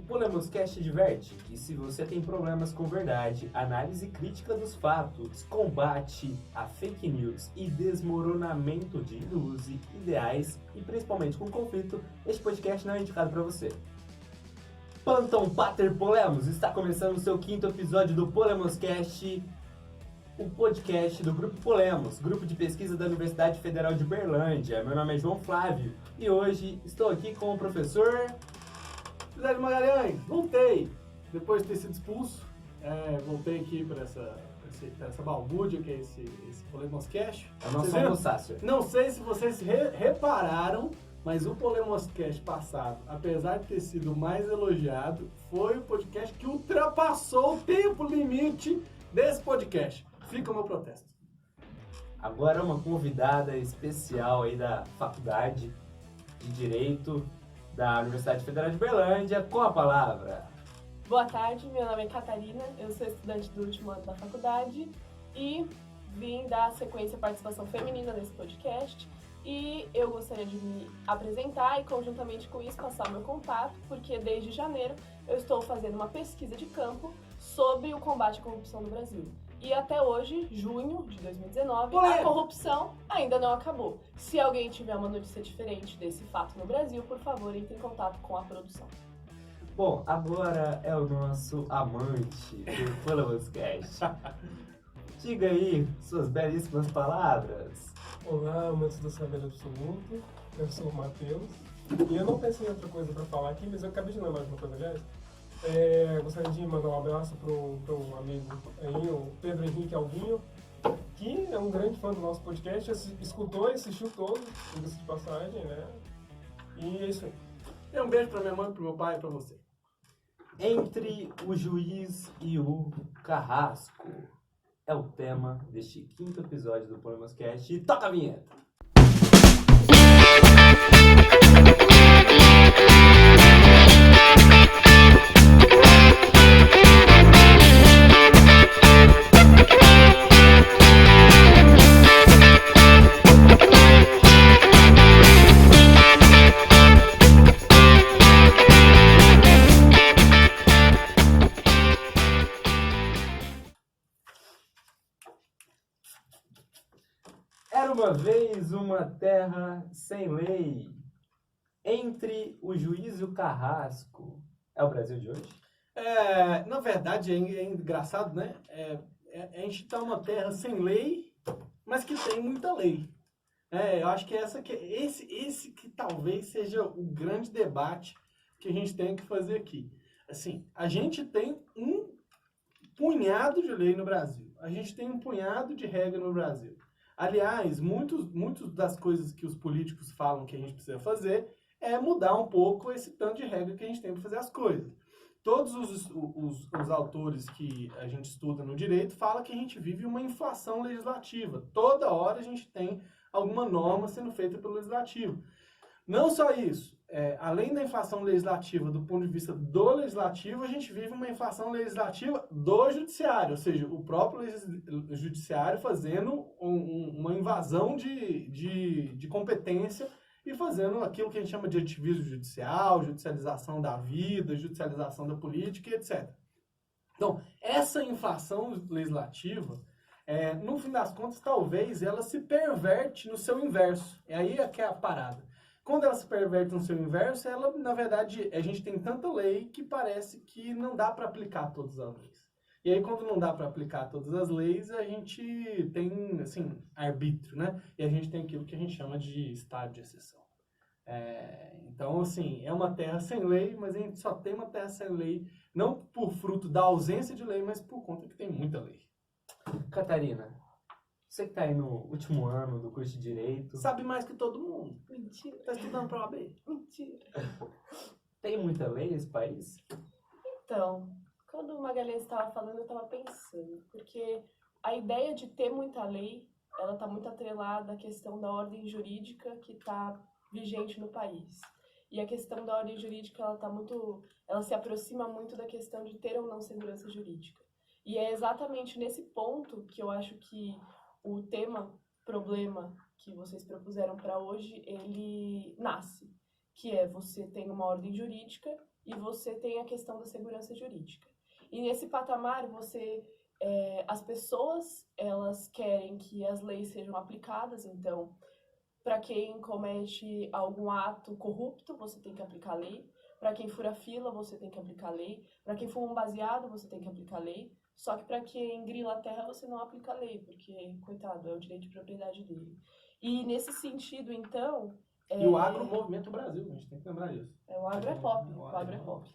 Polemoscast diverte, e se você tem problemas com verdade, análise crítica dos fatos, combate a fake news e desmoronamento de ilusões, ideais e principalmente com conflito, este podcast não é indicado para você. Panton Pater Polemos, está começando o seu 5º episódio do Polemoscast, o podcast do Grupo Polemos, grupo de pesquisa da Universidade Federal de Uberlândia. Meu nome é João Flávio e hoje estou aqui com o professor José de Magalhães. Voltei, depois de ter sido expulso, voltei aqui para essa balbúrdia que é esse Polemoscast. É o nosso almoçácio. Não sei se vocês repararam, mas o Polemoscast passado, apesar de ter sido mais elogiado, foi o podcast que ultrapassou o tempo limite desse podcast. Fica o meu protesto. Agora uma convidada especial aí da Faculdade de Direito da Universidade Federal de Uberlândia, com a palavra. Boa tarde, meu nome é Catarina, eu sou estudante do último ano da faculdade e vim dar sequência à participação feminina nesse podcast. E eu gostaria de me apresentar e, conjuntamente com isso, passar o meu contato, porque desde janeiro eu estou fazendo uma pesquisa de campo sobre o combate à corrupção no Brasil. E até hoje, junho de 2019, a corrupção ainda não acabou. Se alguém tiver uma notícia diferente desse fato no Brasil, por favor, entre em contato com a produção. Bom, agora é o nosso amante do Polemoscast. Diga aí suas belíssimas palavras. Olá, amantes do saber absoluto, eu sou o Matheus. E eu não pensei em outra coisa para falar aqui, mas eu acabei de lembrar de uma coisa, aliás. Gostaria de mandar um abraço para um amigo aí, o Pedro Henrique Albinho, que é um grande fã do nosso podcast, escutou e assistiu todo, diga-se de passagem, né? E é isso aí. E um beijo para minha mãe, para meu pai e para você. Entre o juiz e o carrasco é o tema deste 5º episódio do Polemoscast. E toca a vinheta! Era uma vez uma terra sem lei. Entre o juiz e o carrasco. É o Brasil de hoje? Na verdade, é engraçado, né? A gente tá uma terra sem lei, mas que tem muita lei. Eu acho que esse que talvez seja o grande debate que a gente tem que fazer aqui. Assim, a gente tem um punhado de lei no Brasil. A gente tem um punhado de regra no Brasil. Aliás, muitas das coisas que os políticos falam que a gente precisa fazer é mudar um pouco esse tanto de regra que a gente tem para fazer as coisas. Todos os autores que a gente estuda no direito falam que a gente vive uma inflação legislativa. Toda hora a gente tem alguma norma sendo feita pelo legislativo. Não só isso, além da inflação legislativa do ponto de vista do legislativo, a gente vive uma inflação legislativa do judiciário, ou seja, o próprio judiciário fazendo uma invasão de competência e fazendo aquilo que a gente chama de ativismo judicial, judicialização da vida, judicialização da política, etc. Então, essa inflação legislativa, no fim das contas, talvez ela se perverte no seu inverso. E aí é que é a parada. Quando ela se perverte no seu inverso, ela, na verdade, a gente tem tanta lei que parece que não dá para aplicar todas as leis. E aí, quando não dá para aplicar todas as leis, a gente tem, assim, arbítrio, né? E a gente tem aquilo que a gente chama de estado de exceção. Então, assim, é uma terra sem lei, mas a gente só tem uma terra sem lei, não por fruto da ausência de lei, mas por conta que tem muita lei. Catarina, você que está aí no último ano do curso de Direito... Sabe mais que todo mundo. Mentira. Tá estudando para OAB. Mentira. Tem muita lei nesse país? Então, quando o Magalhães estava falando, eu estava pensando, porque a ideia de ter muita lei, ela está muito atrelada à questão da ordem jurídica que está vigente no país. E a questão da ordem jurídica, ela se aproxima muito da questão de ter ou não segurança jurídica. E é exatamente nesse ponto que eu acho que o problema que vocês propuseram para hoje, ele nasce. Que é, você tem uma ordem jurídica e você tem a questão da segurança jurídica. E nesse patamar, as pessoas, elas querem que as leis sejam aplicadas, então, para quem comete algum ato corrupto, você tem que aplicar a lei. Para quem fura fila, você tem que aplicar a lei. Para quem fuma um baseado, você tem que aplicar a lei. Só que para quem grila a terra, você não aplica a lei, porque, coitado, é o direito de propriedade dele. E nesse sentido, então... E o agro movimenta o Brasil, a gente tem que lembrar disso. O agro é pop, o agro é pop.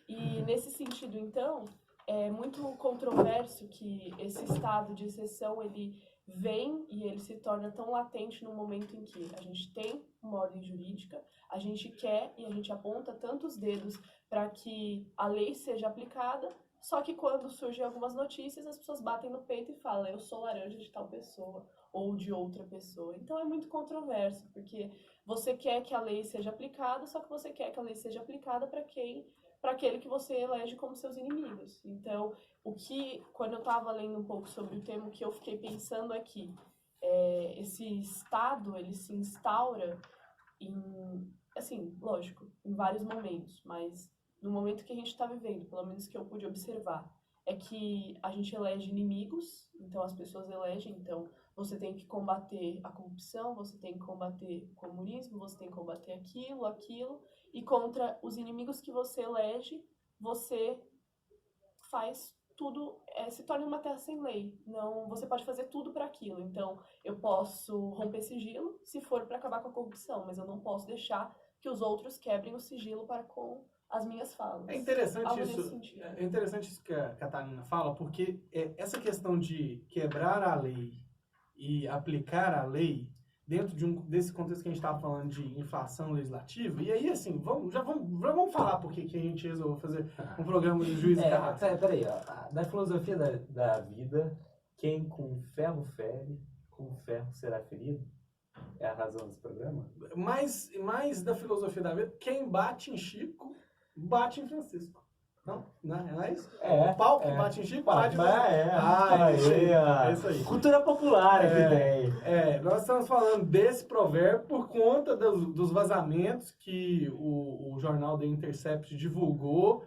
E nesse sentido, então, é muito controverso que esse estado de exceção, ele vem e ele se torna tão latente no momento em que a gente tem uma ordem jurídica, a gente quer e a gente aponta tantos dedos para que a lei seja aplicada, só que quando surgem algumas notícias, as pessoas batem no peito e falam, eu sou laranja de tal pessoa ou de outra pessoa. Então é muito controverso, porque você quer que a lei seja aplicada, só que você quer que a lei seja aplicada para aquele que você elege como seus inimigos. Então, quando eu estava lendo um pouco sobre o tema, o que eu fiquei pensando é que esse Estado, ele se instaura lógico, em vários momentos, mas no momento que a gente está vivendo, pelo menos que eu pude observar, é que a gente elege inimigos, então as pessoas elegem, então você tem que combater a corrupção, você tem que combater o comunismo, você tem que combater aquilo, e contra os inimigos que você elege, você faz tudo, se torna uma terra sem lei. Não, você pode fazer tudo para aquilo. Então, eu posso romper sigilo se for para acabar com a corrupção, mas eu não posso deixar que os outros quebrem o sigilo para com as minhas falas. É interessante isso que a Catarina fala, porque essa questão de quebrar a lei e aplicar a lei dentro desse contexto que a gente estava falando de inflação legislativa, e aí, assim, já vamos falar por que a gente resolveu fazer um programa de juiz e carrasco. Peraí, ó, na filosofia da vida, quem com ferro fere, com ferro será ferido. É a razão desse programa? Mais da filosofia da vida, quem bate em Chico, bate em Francisco. Não é isso? O pau que bate em Chico, bate em Francisco. É isso aí. Cultura popular aqui tem. Nós estamos falando desse provérbio por conta dos vazamentos que o jornal The Intercept divulgou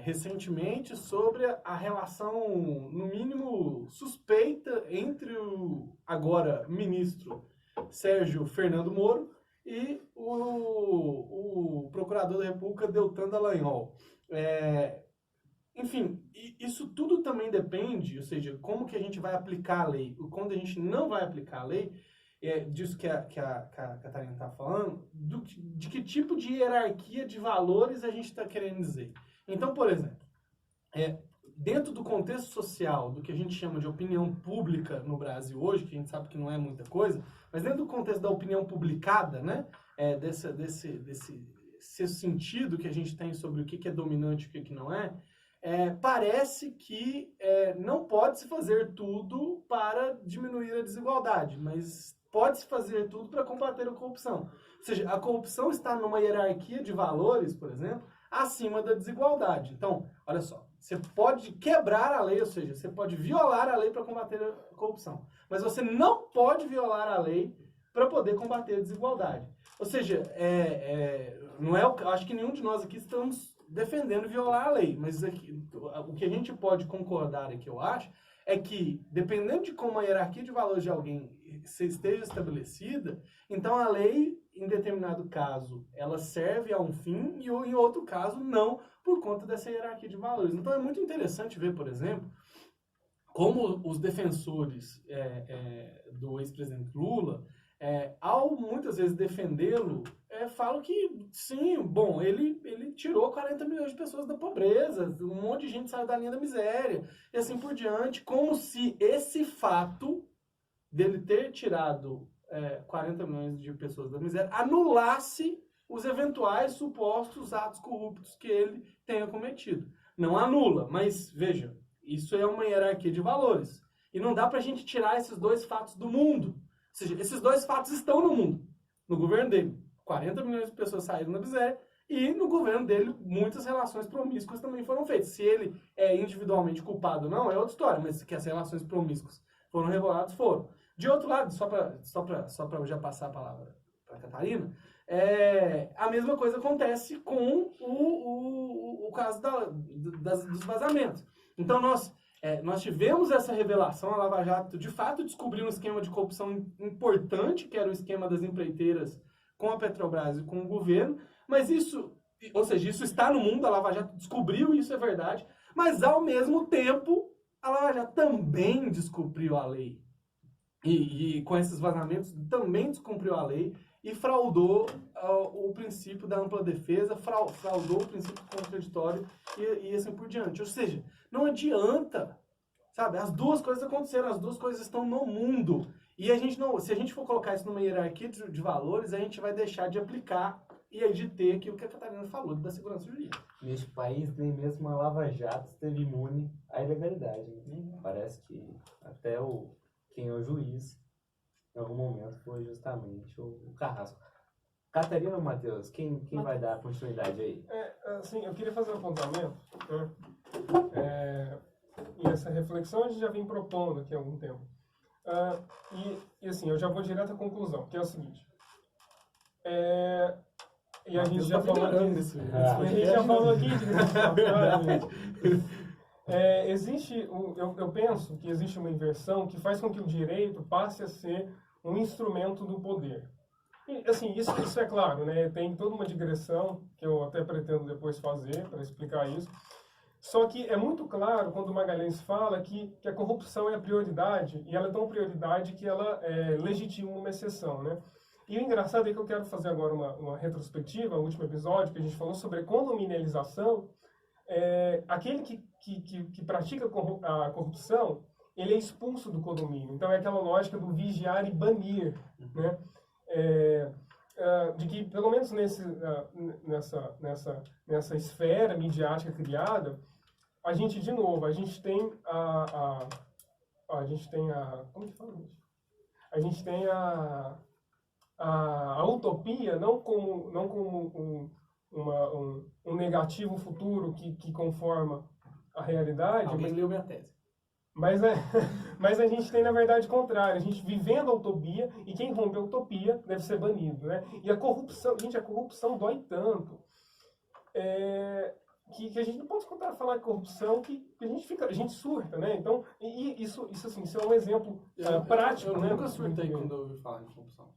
recentemente sobre a relação, no mínimo, suspeita entre o agora ministro Sérgio Fernando Moro e o procurador da República Deltan Dallagnol. Enfim, isso tudo também depende, ou seja, como que a gente vai aplicar a lei, quando a gente não vai aplicar a lei, disso que a Catarina está falando, de que tipo de hierarquia de valores a gente está querendo dizer. Então, por exemplo, dentro do contexto social, do que a gente chama de opinião pública no Brasil hoje, que a gente sabe que não é muita coisa, mas dentro do contexto da opinião publicada, né, desse sentido que a gente tem sobre o que é dominante e o que não é, parece que não pode-se fazer tudo para diminuir a desigualdade, mas pode-se fazer tudo para combater a corrupção. Ou seja, a corrupção está numa hierarquia de valores, por exemplo, acima da desigualdade. Então, olha só, você pode quebrar a lei, ou seja, você pode violar a lei para combater a corrupção, mas você não pode violar a lei para poder combater a desigualdade. Ou seja, eu acho que nenhum de nós aqui estamos defendendo violar a lei, mas o que a gente pode concordar aqui, eu acho, é que, dependendo de como a hierarquia de valores de alguém esteja estabelecida, então a lei, em determinado caso, ela serve a um fim e em outro caso não, por conta dessa hierarquia de valores. Então é muito interessante ver, por exemplo, como os defensores do ex-presidente Lula, ao muitas vezes defendê-lo, falam que sim, bom, ele tirou 40 milhões de pessoas da pobreza, um monte de gente saiu da linha da miséria, e assim por diante, como se esse fato dele ter tirado 40 milhões de pessoas da miséria anulasse os eventuais supostos atos corruptos que ele tenha cometido. Não anula, mas veja, isso é uma hierarquia de valores. E não dá pra gente tirar esses dois fatos do mundo. Ou seja, esses dois fatos estão no mundo, no governo dele. 40 milhões de pessoas saíram da miséria e no governo dele muitas relações promíscuas também foram feitas. Se ele é individualmente culpado ou não, é outra história, mas que as relações promíscuas foram reveladas, foram. De outro lado, só para já passar a palavra para a Catarina, A mesma coisa acontece com o caso dos vazamentos. Então, nós tivemos essa revelação, a Lava Jato, de fato, descobriu um esquema de corrupção importante, que era o esquema das empreiteiras com a Petrobras e com o governo, mas isso está no mundo, a Lava Jato descobriu, isso é verdade, mas, ao mesmo tempo, a Lava Jato também descumpriu a lei. E com esses vazamentos, também descumpriu a lei e fraudou o princípio da ampla defesa, fraudou o princípio contraditório e assim por diante. Ou seja, não adianta, sabe? As duas coisas aconteceram, as duas coisas estão no mundo. E se a gente for colocar isso numa hierarquia de valores, a gente vai deixar de aplicar e de ter aquilo que a Catarina falou, da segurança jurídica. Neste país, nem mesmo a Lava Jato esteve imune à ilegalidade. Né? Parece que até quem é o juiz, em algum momento, foi justamente o Carrasco. Catarina ou Matheus, quem vai dar continuidade aí? Assim, eu queria fazer um apontamento, né? E essa reflexão a gente já vem propondo aqui há algum tempo. E assim, eu já vou direto à conclusão, que é o seguinte. E a gente já falou aqui, eu penso que existe uma inversão que faz com que o direito passe a ser um instrumento do poder. E, assim, isso é claro, né? Tem toda uma digressão que eu até pretendo depois fazer para explicar isso. Só que é muito claro quando o Magalhães fala que a corrupção é a prioridade, e ela é tão prioridade que ela legitima uma exceção, né? E o engraçado é que eu quero fazer agora uma retrospectiva, o último episódio que a gente falou sobre condominialização. Aquele que pratica a corrupção, ele é expulso do condomínio. Então é aquela lógica do vigiar e banir, né? De que, pelo menos nessa esfera midiática criada, a gente tem como que fala isso? A gente tem a utopia não como um negativo futuro que conforma a realidade. Alguém leu minha tese. Mas a gente tem, na verdade, o contrário. A gente vivendo a utopia, e quem rompe a utopia deve ser banido, né? E a corrupção dói tanto que a gente não pode escutar falar de corrupção que a gente surta, né? Então, isso é um exemplo prático, eu né? nunca surtei quando eu ouvi falar de corrupção.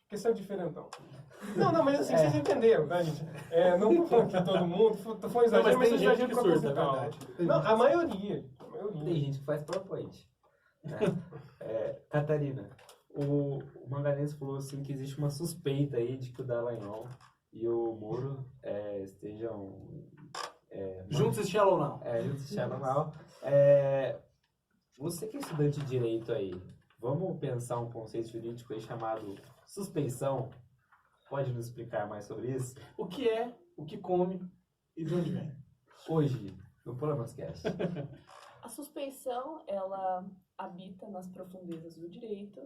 Porque você é diferentão. Não, mas assim, vocês entenderam, tá, gente? Não tô falando que todo mundo, foi um exagero, mas tem é gente exagero que surta, é proposital. verdade. Não, a maioria. Tem gente que faz PowerPoint. Né? Catarina, o Magalhães falou assim que existe uma suspeita aí de que o Dallagnol e o Moro estejam... juntos e Shallow Now. Juntos e Shallow Now. Você que é estudante de Direito aí, vamos pensar um conceito jurídico aí chamado suspeição. Pode nos explicar mais sobre isso? O que é, o que come e de onde vem? Hoje, no Polamascast. A suspeição, ela habita nas profundezas do direito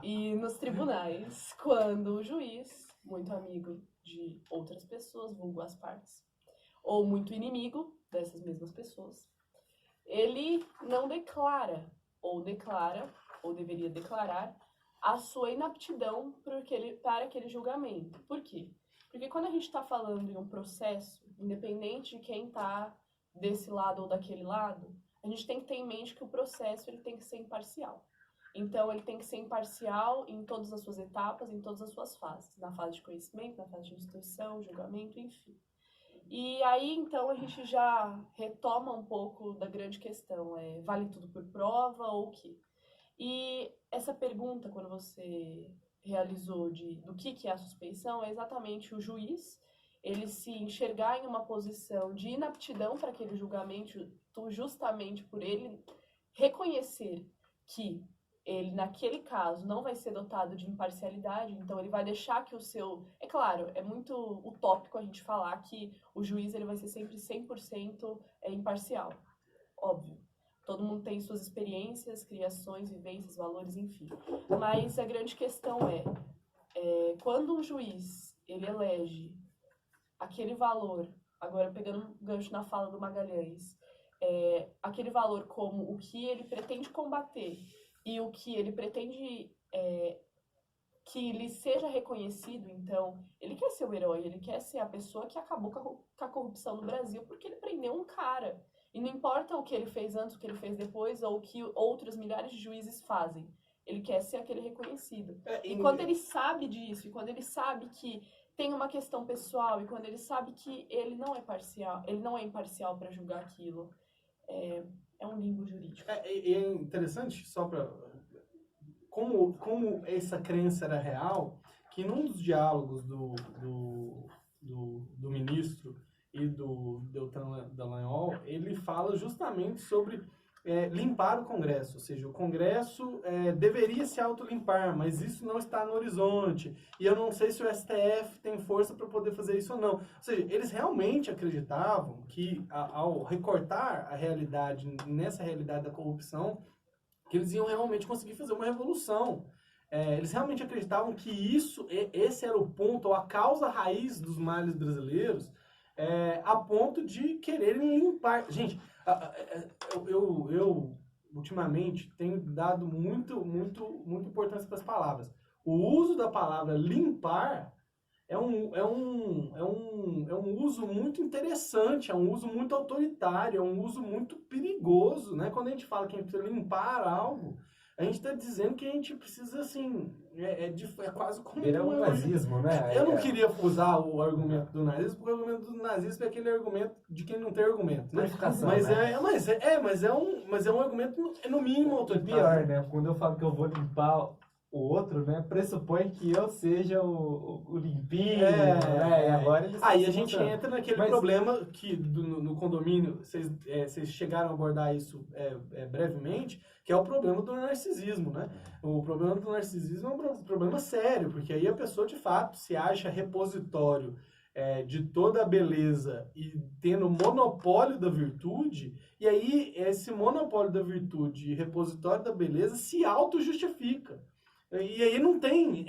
e nos tribunais, quando o juiz, muito amigo de outras pessoas, vulgo as partes, ou muito inimigo dessas mesmas pessoas, ele não declara, ou deveria declarar, a sua inaptidão para aquele julgamento. Por quê? Porque quando a gente está falando em um processo, independente de quem está desse lado ou daquele lado, a gente tem que ter em mente que o processo ele tem que ser imparcial. Então, ele tem que ser imparcial em todas as suas etapas, em todas as suas fases. Na fase de conhecimento, na fase de instrução, julgamento, enfim. E aí, então, a gente já retoma um pouco da grande questão. Vale tudo por prova ou o quê? E essa pergunta, quando você realizou do que é a suspeição, é exatamente o juiz, ele se enxergar em uma posição de inaptidão para aquele julgamento, justamente por ele reconhecer que ele, naquele caso, não vai ser dotado de imparcialidade, então ele vai deixar que o seu... É claro, é muito utópico a gente falar que o juiz ele vai ser sempre 100% imparcial, óbvio. Todo mundo tem suas experiências, criações, vivências, valores, enfim. Mas a grande questão quando um juiz ele elege aquele valor, agora pegando um gancho na fala do Magalhães, aquele valor como o que ele pretende combater e o que ele pretende que lhe seja reconhecido, então, ele quer ser o herói, ele quer ser a pessoa que acabou com a corrupção no Brasil porque ele prendeu um cara. E não importa o que ele fez antes, o que ele fez depois, ou o que outros milhares de juízes fazem. Ele quer ser aquele reconhecido. E quando ele sabe disso, e quando ele sabe que tem uma questão pessoal, e quando ele sabe que ele não é imparcial para julgar aquilo, é um limbo jurídico. E é interessante, só para... Como essa crença era real, que num dos diálogos do ministro e do Deltan Dallagnol, ele fala justamente sobre limpar o Congresso, ou seja, o Congresso deveria se autolimpar, mas isso não está no horizonte, e eu não sei se o STF tem força para poder fazer isso ou não. Ou seja, eles realmente acreditavam que ao recortar a realidade, nessa realidade da corrupção, que eles iam realmente conseguir fazer uma revolução. Eles realmente acreditavam que esse era o ponto, ou a causa raiz dos males brasileiros, a ponto de quererem limpar. Gente, eu ultimamente tenho dado muita importância para as palavras. O uso da palavra limpar é um uso muito interessante, é um uso muito autoritário, é um uso muito perigoso, né? Quando a gente fala que a gente precisa limpar algo, a gente está dizendo que a gente precisa, assim, é quase como... Ele é um nazismo, né? Eu não queria usar o argumento do nazismo, porque o argumento do nazismo é aquele argumento de quem não tem argumento, né? Mas é um argumento, no mínimo, autoritário. Pior, né? Quando eu falo que eu vou limpar o outro, né, pressupõe que eu seja o limpinho, né? E agora eles aí a gente entra naquele problema que no condomínio, vocês chegaram a abordar isso brevemente, que é o problema do narcisismo, né? O problema do narcisismo é um problema sério, porque aí a pessoa, de fato, se acha repositório de toda a beleza e tendo monopólio da virtude, e aí esse monopólio da virtude e repositório da beleza se auto-justifica. E aí não tem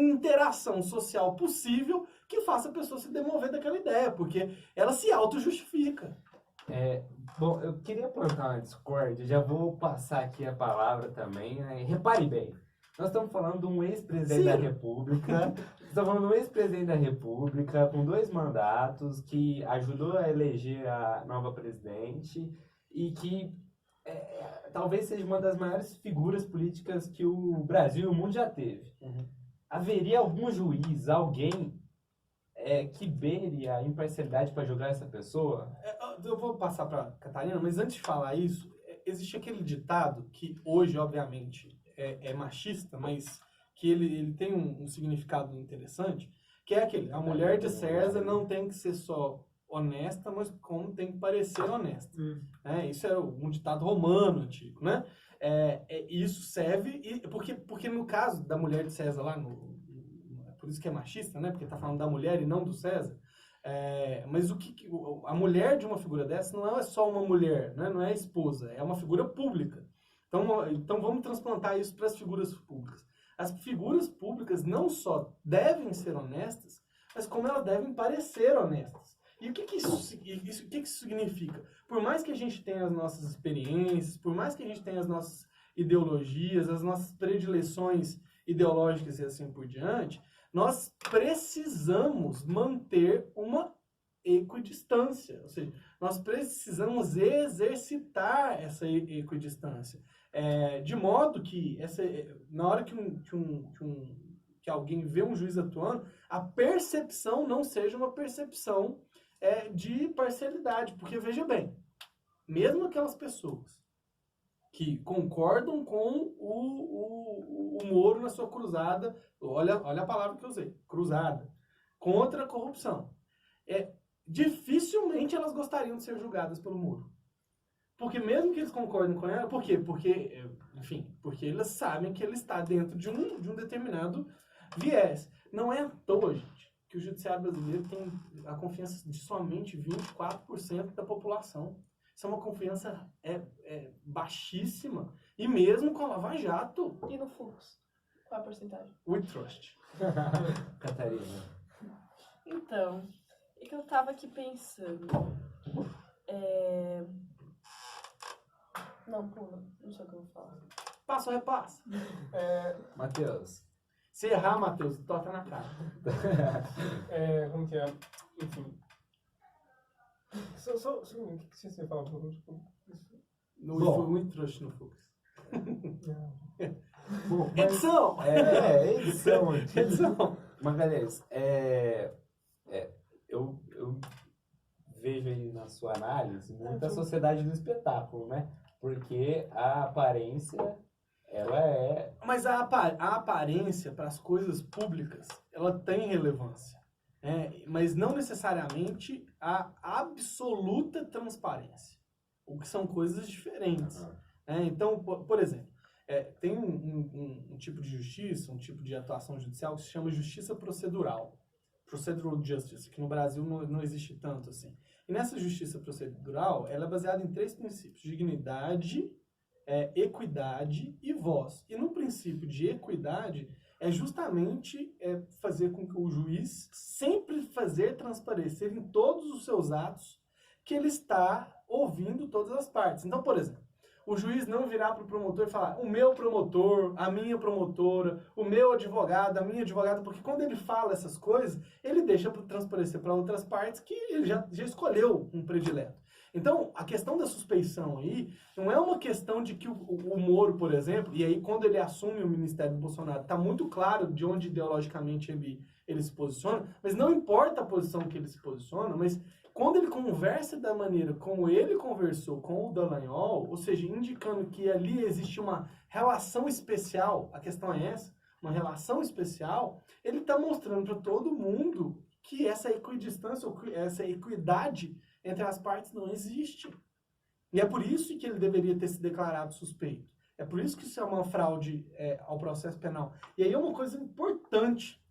interação social possível que faça a pessoa se demover daquela ideia, porque ela se auto-justifica. Bom, eu queria plantar uma discórdia, já vou passar aqui a palavra também, né? Repare bem, nós estamos falando de um ex-presidente da República, com 2 mandatos, que ajudou a eleger a nova presidente e que talvez seja uma das maiores figuras políticas que o Brasil e o mundo já teve. Uhum. Haveria algum juiz, alguém que beire a imparcialidade para julgar essa pessoa? Eu vou passar para Catarina, mas antes de falar isso, existe aquele ditado que hoje, obviamente, é machista, mas que ele tem um significado interessante, que é aquele: a mulher de César não tem que ser só honesta, mas como tem que parecer honesta. Isso é um ditado romano antigo, né? Isso serve, porque no caso da mulher de César lá, por isso que é machista, né? Porque tá falando da mulher e não do César. Mas a mulher de uma figura dessa não é só uma mulher, né? Não é a esposa, é uma figura pública. Então vamos transplantar isso para as figuras públicas. As figuras públicas não só devem ser honestas, mas como elas devem parecer honestas. E o que isso significa? Por mais que a gente tenha as nossas experiências, por mais que a gente tenha as nossas ideologias, as nossas predileções ideológicas e assim por diante, nós precisamos manter uma equidistância. Ou seja, nós precisamos exercitar essa equidistância. De modo que, na hora que alguém vê um juiz atuando, a percepção não seja uma percepção de parcialidade. Porque, veja bem, mesmo aquelas pessoas que concordam com o Moro na sua cruzada, olha a palavra que eu usei, cruzada, contra a corrupção, dificilmente elas gostariam de ser julgadas pelo Moro. Porque mesmo que eles concordem com ela, por quê? Porque eles sabem que ele está dentro de um determinado viés. Não é à toa, gente, que o judiciário brasileiro tem a confiança de somente 24% da população. Isso é uma confiança baixíssima. E mesmo com a Lava Jato. E no Fux? Qual é a porcentagem? We trust. Catarina. Então, é que eu tava aqui pensando. Não, pula. Não sei o que eu vou falar. Passa ou repassa? Matheus. Se errar, Matheus, toca na cara. Como que é? Enfim. Só o que você fala por último? Não foi muito trouxa no Fux. Bom, Edição! edição aqui. Edição! Magalhães, eu vejo aí na sua análise muita sociedade do espetáculo, né? Porque a aparência, ela é... Mas a aparência para as coisas públicas, ela tem relevância. Mas não necessariamente a absoluta transparência. O que são coisas diferentes. Então, por exemplo, tem um tipo de justiça, um tipo de atuação judicial que se chama justiça procedural. Procedural justice, que no Brasil não existe tanto assim. E nessa justiça procedural, ela é baseada em 3 princípios: dignidade, equidade e voz. E no princípio de equidade, é justamente fazer com que o juiz sempre fazer transparecer em todos os seus atos que ele está ouvindo todas as partes. Então, por exemplo, o juiz não virar para o promotor e falar o meu promotor, a minha promotora, o meu advogado, a minha advogada, porque quando ele fala essas coisas, ele deixa para transparecer para outras partes que ele já escolheu um predileto. Então, a questão da suspeição aí não é uma questão de que o Moro, por exemplo, e aí quando ele assume o ministério do Bolsonaro, está muito claro de onde ideologicamente ele se posiciona, mas não importa a posição que ele se posiciona, mas quando ele conversa da maneira como ele conversou com o Dallagnol, ou seja, indicando que ali existe uma relação especial, a questão é essa, uma relação especial, ele está mostrando para todo mundo que essa equidistância, ou essa equidade entre as partes não existe. E é por isso que ele deveria ter se declarado suspeito. É por isso que isso é uma fraude ao processo penal. E aí é uma coisa importante.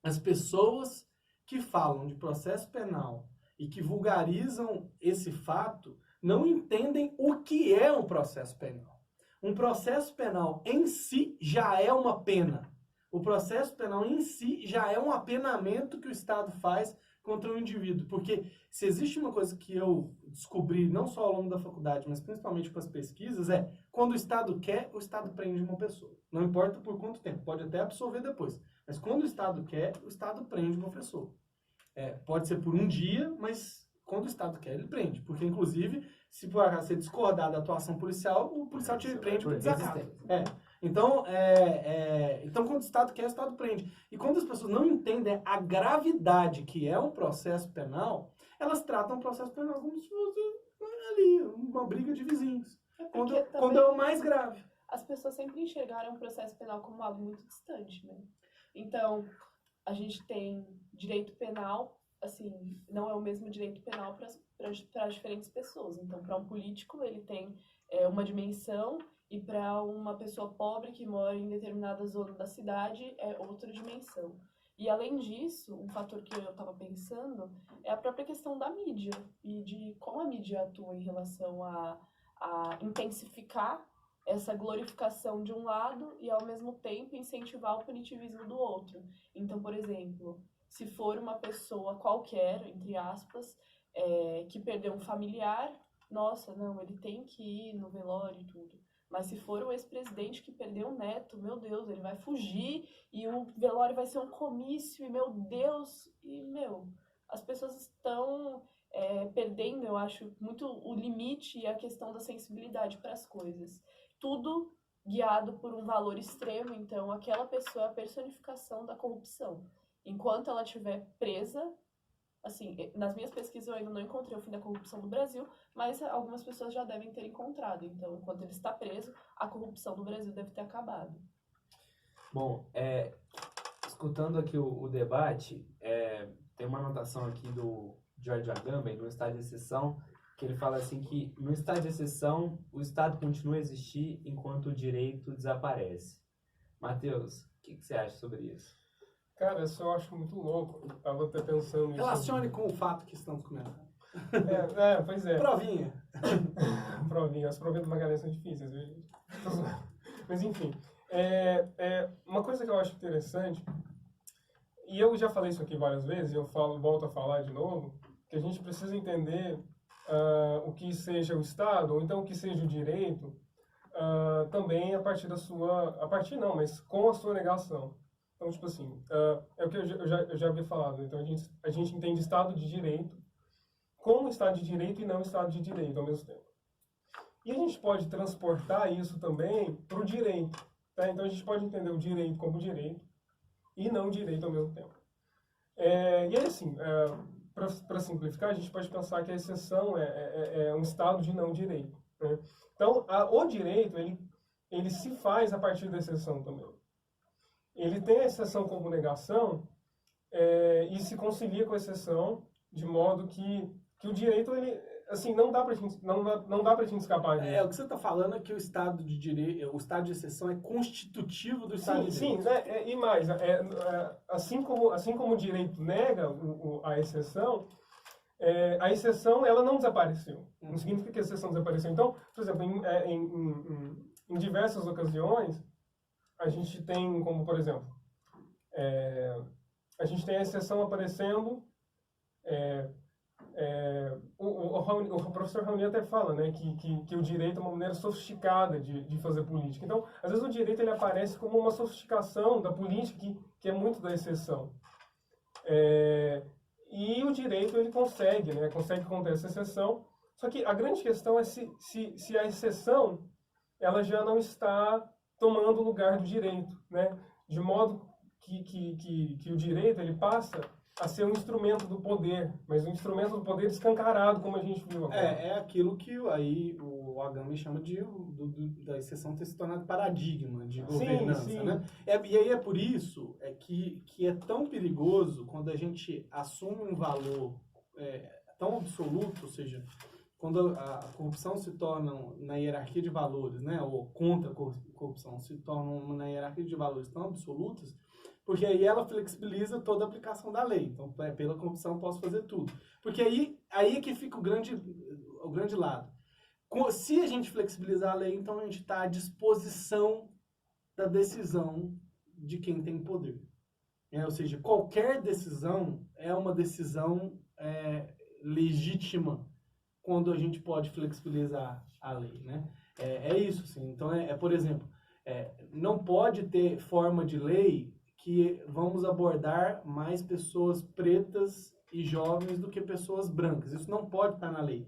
As pessoas que falam de processo penal e que vulgarizam esse fato não entendem o que é um processo penal. Um processo penal em si já é uma pena. O processo penal em si já é um apenamento que o Estado faz contra um indivíduo. Porque se existe uma coisa que eu descobri, não só ao longo da faculdade, mas principalmente com as pesquisas, quando o Estado quer, o Estado prende uma pessoa. Não importa por quanto tempo, pode até absolver depois. Mas quando o Estado quer, o Estado prende uma pessoa. Pode ser por um dia, mas quando o Estado quer, ele prende. Porque, inclusive, se por acaso você discordar da atuação policial, o policial te prende por desacato. Então, quando o Estado quer, o Estado prende. E quando as pessoas não entendem a gravidade que é um processo penal, elas tratam o processo penal como se fosse ali, uma briga de vizinhos. Quando é o mais grave. As pessoas sempre enxergaram o processo penal como algo muito distante, né? Então, a gente tem direito penal, assim, não é o mesmo direito penal para diferentes pessoas. Então, para um político, ele tem uma dimensão, e para uma pessoa pobre que mora em determinada zona da cidade, é outra dimensão. E, além disso, um fator que eu estava pensando é a própria questão da mídia, e de como a mídia atua em relação a intensificar essa glorificação de um lado e, ao mesmo tempo, incentivar o punitivismo do outro. Então, por exemplo, se for uma pessoa qualquer, entre aspas, que perdeu um familiar, nossa, não, ele tem que ir no velório e tudo. Mas se for o ex-presidente que perdeu um neto, meu Deus, ele vai fugir e o velório vai ser um comício, e meu Deus, as pessoas estão perdendo, eu acho, muito o limite e a questão da sensibilidade para as coisas. Tudo guiado por um valor extremo, então aquela pessoa é a personificação da corrupção. Enquanto ela estiver presa, assim, nas minhas pesquisas eu ainda não encontrei o fim da corrupção no Brasil, mas algumas pessoas já devem ter encontrado. Então, enquanto ele está preso, a corrupção no Brasil deve ter acabado. Bom, escutando aqui o debate, tem uma anotação aqui do George Agamben, no estado de exceção, que ele fala assim que no estado de exceção o Estado continua a existir enquanto o direito desaparece. Matheus, o que você acha sobre isso? Cara, isso eu acho muito louco. Eu tava até pensando nisso. Relacione com o fato que estamos comentando. Pois é. Provinha. Provinha. As provinhas do Magalhães são difíceis, viu? Mas enfim. Uma coisa que eu acho interessante, e eu já falei isso aqui várias vezes, e eu volto a falar de novo, que a gente precisa entender o que seja o Estado, ou então o que seja o direito, também a partir da sua... A partir não, mas com a sua negação. Então, tipo assim, é o que eu já havia falado. Então, a gente entende Estado de Direito como Estado de Direito e não Estado de Direito ao mesmo tempo. E a gente pode transportar isso também para o direito. Tá? Então, a gente pode entender o direito como direito e não direito ao mesmo tempo. E aí, assim, para simplificar, a gente pode pensar que a exceção é um estado de não direito. Né? Então, o direito, ele se faz a partir da exceção também. Ele tem a exceção como negação e se concilia com a exceção de modo que o direito, ele, assim, não dá pra gente escapar disso. O que você está falando é que o Estado de Direito, o Estado de exceção é constitutivo do Estado de Direito. Sim, e mais, assim como o direito nega a exceção ela não desapareceu. Não significa que a exceção desapareceu. Então, por exemplo, em diversas ocasiões, a gente tem, como por exemplo, a gente tem a exceção aparecendo. O professor Raoni até fala, né, que o direito é uma maneira sofisticada de fazer política. Então, às vezes o direito ele aparece como uma sofisticação da política que é muito da exceção. E o direito ele consegue conter essa exceção. Só que a grande questão é se a exceção ela já não está tomando o lugar do direito, né? De modo que o direito ele passa a ser um instrumento do poder, mas um instrumento do poder escancarado, como a gente viu agora. É aquilo que aí o Agami chama da exceção ter se tornado paradigma de governança, sim. né? E aí é por isso que é tão perigoso quando a gente assume um valor tão absoluto, ou seja, quando a corrupção se torna na hierarquia de valores, né, ou contra a corrupção se torna na hierarquia de valores tão absolutas, porque aí ela flexibiliza toda a aplicação da lei. Então, pela corrupção eu posso fazer tudo. Porque aí é que fica o grande lado. Se a gente flexibilizar a lei, então a gente está à disposição da decisão de quem tem poder. Ou seja, qualquer decisão é uma decisão legítima quando a gente pode flexibilizar a lei, né? É isso, assim. Então, por exemplo, não pode ter forma de lei que vamos abordar mais pessoas pretas e jovens do que pessoas brancas. Isso não pode estar na lei.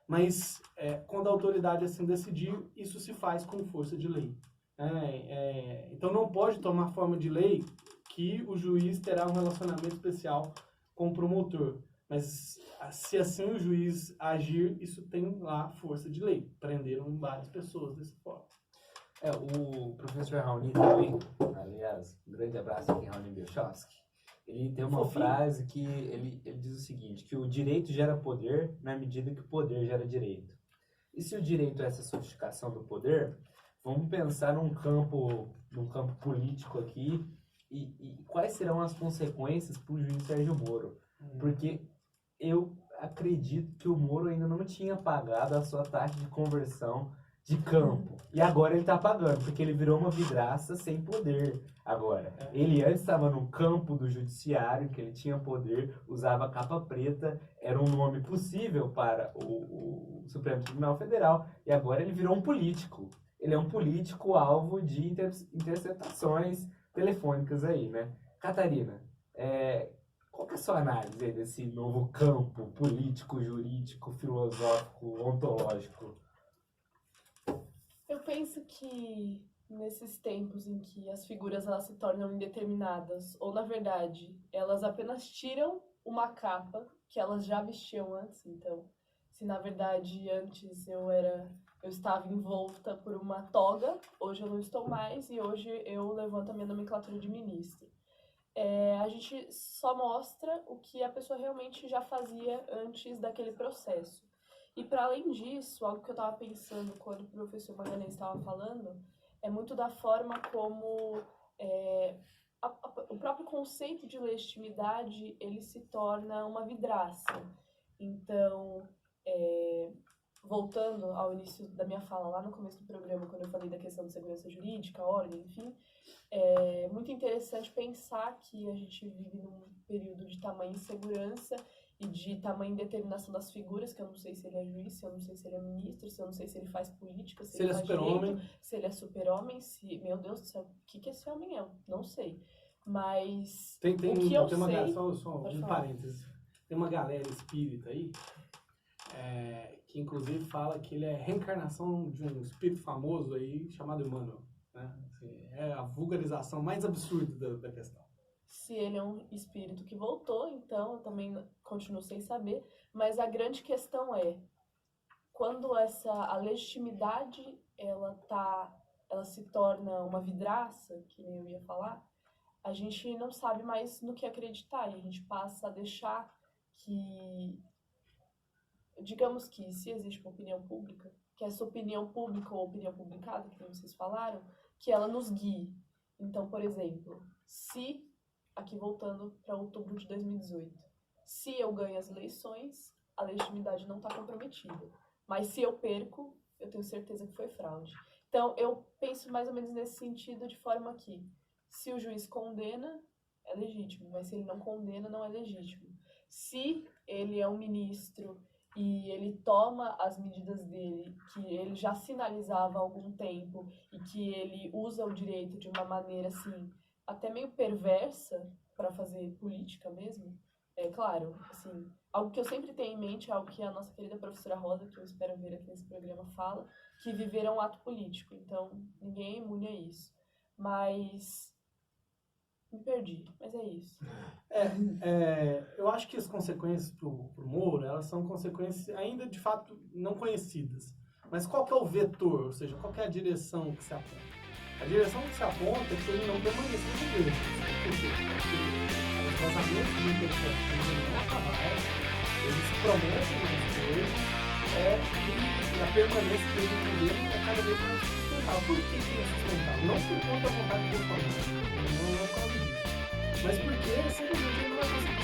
Mas, quando a autoridade assim decidir, isso se faz com força de lei. Então, não pode tomar forma de lei que o juiz terá um relacionamento especial com o promotor. Mas, se assim o juiz agir, isso tem lá força de lei. Prenderam várias pessoas dessa forma. O professor Raoni também, aliás, um grande abraço aqui, Raoni Belchowski, ele tem uma frase que ele diz o seguinte, que o direito gera poder na medida que o poder gera direito. E se o direito é essa sofisticação do poder, vamos pensar num campo político aqui e quais serão as consequências para o juiz Sérgio Moro. Porque eu acredito que o Moro ainda não tinha pagado a sua taxa de conversão de campo. E agora ele está pagando, porque ele virou uma vidraça sem poder agora. Ele antes estava no campo do judiciário, que ele tinha poder, usava capa preta, era um nome possível para o Supremo Tribunal Federal, e agora ele virou um político. Ele é um político alvo de interceptações telefônicas aí, né? Catarina, qual que é a sua análise aí desse novo campo político, jurídico, filosófico, ontológico? Eu penso que nesses tempos em que as figuras elas se tornam indeterminadas, ou na verdade, elas apenas tiram uma capa que elas já vestiam antes, então, se na verdade antes eu estava envolta por uma toga, hoje eu não estou mais e hoje eu levanto a minha nomenclatura de ministro. A gente só mostra o que a pessoa realmente já fazia antes daquele processo. E para além disso, algo que eu estava pensando quando o professor Magalhães estava falando, é muito da forma como o próprio conceito de legitimidade ele se torna uma vidraça. Então, voltando ao início da minha fala, lá no começo do programa, quando eu falei da questão de segurança jurídica, ordem, enfim, é muito interessante pensar que a gente vive num período de tamanha insegurança e de tamanha indeterminação das figuras, que eu não sei se ele é juiz, se eu não sei se ele é ministro, se eu não sei se ele faz política, se ele faz super-homem, direito, se ele é super-homem, meu Deus do céu, o que esse homem é? Eu não sei. Mas Tem o que eu uma sei... galera, só Pode um falar. parênteses. Tem uma galera espírita aí, que inclusive fala que ele é reencarnação de um espírito famoso aí chamado Emmanuel. Né? Assim, é a vulgarização mais absurda da questão. Se ele é um espírito que voltou, então eu também continuo sem saber. Mas a grande questão é, quando a legitimidade ela se torna uma vidraça, que nem eu ia falar, a gente não sabe mais no que acreditar. E a gente passa a deixar que, digamos que se existe uma opinião pública, que essa opinião pública ou opinião publicada, que vocês falaram, que ela nos guie. Então, por exemplo, se, aqui voltando para outubro de 2018, se eu ganho as eleições, a legitimidade não está comprometida. Mas se eu perco, eu tenho certeza que foi fraude. Então, eu penso mais ou menos nesse sentido, de forma que, se o juiz condena, é legítimo, mas se ele não condena, não é legítimo. Se ele é um ministro e ele toma as medidas dele, que ele já sinalizava há algum tempo, e que ele usa o direito de uma maneira, assim, até meio perversa, para fazer política mesmo, é claro, assim, algo que eu sempre tenho em mente, algo que a nossa querida professora Rosa, que eu espero ver aqui nesse programa, fala, que viver é um ato político, então ninguém é imune a isso. Mas me perdi, mas é isso. Eu acho que as consequências pro Moro, elas são consequências ainda de fato não conhecidas. Mas qual que é o vetor, ou seja, qual que é a direção que se aponta? A direção que se aponta é que ele não permaneça no governo. Por quê? Porque os vazamentos de interpretação não acabaram, eles prometem mais coisas, e a permanência dele no governo é cada vez mais sustentável. Por que é sustentável? Não por conta da vontade do Bolsonaro, não é por causa disso. Mas porque simplesmente ele não vai conseguir